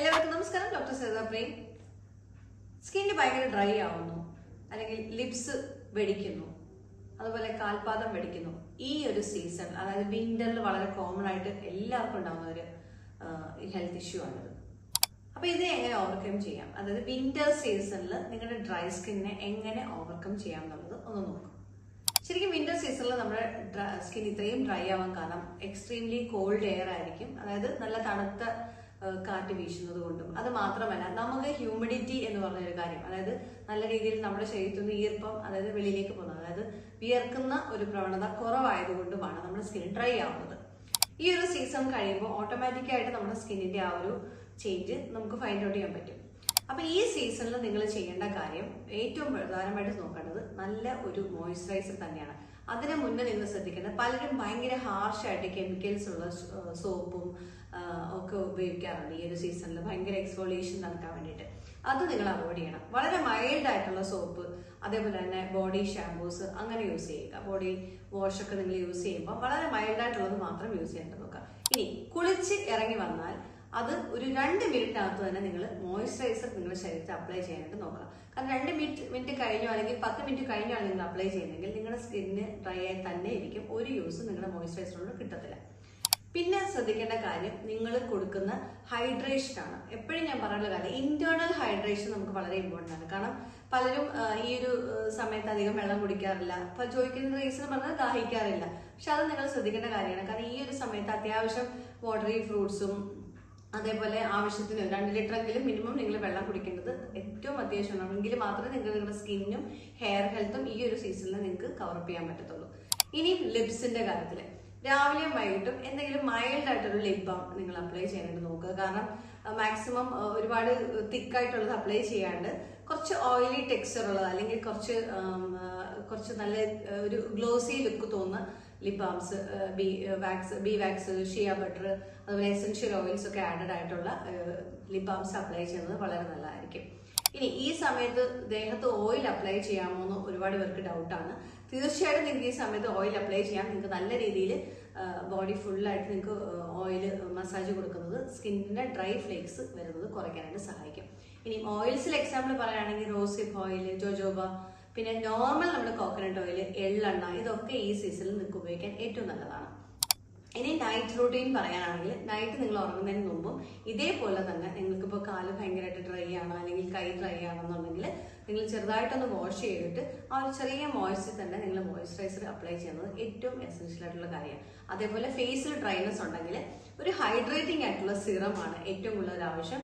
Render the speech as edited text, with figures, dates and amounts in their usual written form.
എല്ലാവർക്കും നമസ്കാരം. Doctor Saritha Prem. Skin ഭയങ്കര ഡ്രൈ ആവുന്നു, അല്ലെങ്കിൽ ലിപ്സ് വെടിക്കുന്നു, അതുപോലെ കാൽപാദം വെടിക്കുന്നു. ഈ ഒരു സീസൺ, അതായത് വിന്ററിൽ വളരെ കോമൺ ആയിട്ട് എല്ലാവർക്കും ഉണ്ടാകുന്ന ഒരു ഹെൽത്ത് ഇഷ്യൂ ആണിത്. അപ്പൊ ഇത് എങ്ങനെ ഓവർകം ചെയ്യാം, അതായത് വിന്റർ സീസണിൽ നിങ്ങളുടെ ഡ്രൈ സ്കിന്നിനെ എങ്ങനെ ഓവർകം ചെയ്യാം എന്നുള്ളത് ഒന്ന് നോക്കാം. ശരിക്കും വിന്റർ സീസണിൽ നമ്മുടെ സ്കിൻ ഇത്രയും ഡ്രൈ ആവാൻ കാരണം എക്സ്ട്രീംലി കോൾഡ് എയർ ആയിരിക്കും. അതായത് നല്ല തണുത്ത കാറ്റ് വീശുന്നത് കൊണ്ടും, അത് മാത്രമല്ല നമുക്ക് ഹ്യൂമിഡിറ്റി എന്ന് പറഞ്ഞൊരു കാര്യം, അതായത് നല്ല രീതിയിൽ നമ്മുടെ ശരീരത്തിൽ നിന്ന് ഈർപ്പം, അതായത് വെളിയിലേക്ക് പോകുന്നത്, അതായത് വിയർക്കുന്ന ഒരു പ്രവണത കുറവായതുകൊണ്ടുമാണ് നമ്മുടെ സ്കിൻ ഡ്രൈ ആവുന്നത്. ഈ ഒരു സീസൺ കഴിയുമ്പോൾ ഓട്ടോമാറ്റിക്കായിട്ട് നമ്മുടെ സ്കിന്നിന്റെ ആ ഒരു ചേഞ്ച് നമുക്ക് ഫൈൻഡ് ഔട്ട് ചെയ്യാൻ പറ്റും. അപ്പൊ ഈ സീസണിൽ നിങ്ങൾ ചെയ്യേണ്ട കാര്യം, ഏറ്റവും പ്രധാനമായിട്ട് നോക്കേണ്ടത് നല്ല ഒരു മോയ്സ്ചറൈസർ തന്നെയാണ്. അതിന് മുന്നേ നിങ്ങൾ ശ്രദ്ധിക്കേണ്ടത്, പലരും ഭയങ്കര ഹാർഷായിട്ട് കെമിക്കൽസ് ഉള്ള സോപ്പും ഒക്കെ ഉപയോഗിക്കാറുണ്ട് ഈ ഒരു സീസണിൽ, ഭയങ്കര എക്സ്ഫോളിയേഷൻ നടക്കാൻ വേണ്ടിയിട്ട്. അത് നിങ്ങൾ അവോയ്ഡ് ചെയ്യണം. വളരെ മൈൽഡ് ആയിട്ടുള്ള സോപ്പ്, അതേപോലെ തന്നെ ബോഡി ഷാംപൂസ് അങ്ങനെ യൂസ് ചെയ്യുക. ബോഡി വാഷ് ഒക്കെ നിങ്ങൾ യൂസ് ചെയ്യുമ്പോൾ വളരെ മൈൽഡ് ആയിട്ടുള്ളത് മാത്രം യൂസ് ചെയ്യേണ്ടത് നോക്കുക. ഇനി കുളിച്ച് ഇറങ്ങി വന്നാൽ അത് ഒരു 2 മിനിറ്റിനകത്ത് തന്നെ നിങ്ങൾ മോയ്സ്ചറൈസർ നിങ്ങളുടെ ശരീരത്തിൽ അപ്ലൈ ചെയ്യാനായിട്ട് നോക്കുക. കാരണം 2 മിനിറ്റ് കഴിഞ്ഞോ അല്ലെങ്കിൽ 10 മിനിറ്റ് കഴിഞ്ഞാണ് നിങ്ങൾ അപ്ലൈ ചെയ്യുന്നതെങ്കിൽ നിങ്ങളുടെ സ്കിന്നിന് ഡ്രൈ ആയി തന്നെ ഇരിക്കും. ഒരു യൂസ് നിങ്ങളുടെ മോയ്സ്ചറൈസറിനോട് കിട്ടത്തില്ല. പിന്നെ ശ്രദ്ധിക്കേണ്ട കാര്യം, നിങ്ങൾ കൊടുക്കുന്ന ഹൈഡ്രേഷൻ ആണ്. എപ്പോഴും ഞാൻ പറയുന്ന കാര്യം, ഇന്റേണൽ ഹൈഡ്രേഷൻ നമുക്ക് വളരെ ഇമ്പോർട്ടൻ്റ് ആണ്. കാരണം പലരും ഈ ഒരു സമയത്ത് അധികം വെള്ളം കുടിക്കാറില്ല. അപ്പൊ ചോദിക്കുന്ന റീസൺ പറഞ്ഞാൽ ദാഹിക്കാറില്ല. പക്ഷെ അത് നിങ്ങൾ ശ്രദ്ധിക്കേണ്ട കാര്യമാണ്. കാരണം ഈ ഒരു സമയത്ത് അത്യാവശ്യം വാട്ടറി ഫ്രൂട്ട്സും, അതേപോലെ ആവശ്യത്തിന് 2 ലിറ്ററെങ്കിലും മിനിമം നിങ്ങൾ വെള്ളം കുടിക്കേണ്ടത് ഏറ്റവും അത്യാവശ്യമാണ്. എങ്കിൽ മാത്രമേ നിങ്ങളുടെ സ്കിന്നും ഹെയർ ഹെൽത്തും ഈ ഒരു സീസണിൽ നിങ്ങൾക്ക് കവറപ്പ് ചെയ്യാൻ പറ്റത്തുള്ളൂ. ഇനി ലിപ്സിന്റെ കാര്യത്തിൽ, രാവിലെയും വൈകിട്ടും എന്തെങ്കിലും മൈൽഡ് ആയിട്ടൊരു ലിപ് ബാം നിങ്ങൾ അപ്ലൈ ചെയ്യാനായിട്ട് നോക്കുക. കാരണം മാക്സിമം ഒരുപാട് തിക്കായിട്ടുള്ളത് അപ്ലൈ ചെയ്യാണ്ട് കുറച്ച് ഓയിലി ടെക്സ്ചർ ഉള്ളത്, അല്ലെങ്കിൽ കുറച്ച് നല്ല ഒരു ഗ്ലോസി ലുക്ക് തോന്നുന്ന lip balms, bee wax, shea butter, അതുപോലെ എസെൻഷ്യൽ ഓയിൽസ് ഒക്കെ ആഡഡ് ആയിട്ടുള്ള ലിപ് ബാംസ് അപ്ലൈ ചെയ്യുന്നത് വളരെ നല്ലതായിരിക്കും. ഇനി ഈ സമയത്ത് ദേഹത്ത് ഓയിൽ അപ്ലൈ ചെയ്യാമോ എന്ന് ഒരുപാട് പേർക്ക് ഡൗട്ടാണ്. തീർച്ചയായിട്ടും നിങ്ങൾക്ക് ഈ സമയത്ത് ഓയിൽ അപ്ലൈ ചെയ്യാം. നിങ്ങൾക്ക് നല്ല രീതിയിൽ ബോഡി ഫുള്ളായിട്ട് നിങ്ങൾക്ക് ഓയിൽ മസാജ് കൊടുക്കുന്നത് സ്കിന്നിന്റെ ഡ്രൈ ഫ്ലേക്സ് വരുന്നത് കുറയ്ക്കാനായിട്ട് സഹായിക്കും. ഇനി ഓയിൽസിൽ എക്സാമ്പിൾ പറയുകയാണെങ്കിൽ റോസിപ്പ് ഓയിൽ, ജോജോബ, പിന്നെ നോർമൽ നമ്മുടെ കോക്കനട്ട് ഓയിൽ, എള്ളെണ്ണ, ഇതൊക്കെ ഈ സീസണിൽ നിങ്ങൾക്ക് ഉപയോഗിക്കാൻ ഏറ്റവും നല്ലതാണ്. ഇനി നൈറ്റ് റൂട്ടീൻ പറയാനാണെങ്കിൽ, നൈറ്റ് നിങ്ങൾ ഉറങ്ങുന്നതിന് മുമ്പും ഇതേപോലെ തന്നെ നിങ്ങൾക്കിപ്പോൾ കാല് ഭയങ്കരമായിട്ട് ഡ്രൈ ആണ്, അല്ലെങ്കിൽ കൈ ഡ്രൈ ആണെന്നുണ്ടെങ്കിൽ നിങ്ങൾ ചെറുതായിട്ടൊന്ന് വാഷ് ചെയ്തിട്ട് ആ ഒരു ചെറിയ മോയ്സ്ചർ തന്നെ നിങ്ങൾ മോയ്സ്ചറൈസർ അപ്ലൈ ചെയ്യുന്നത് ഏറ്റവും എസെൻഷ്യൽ ആയിട്ടുള്ള കാര്യമാണ്. അതേപോലെ ഫേസിൽ ഡ്രൈനെസ് ഉണ്ടെങ്കിൽ ഒരു ഹൈഡ്രേറ്റിംഗ് ആയിട്ടുള്ള സിറം ആണ് ഏറ്റവും കൂടുതൽ ആവശ്യം.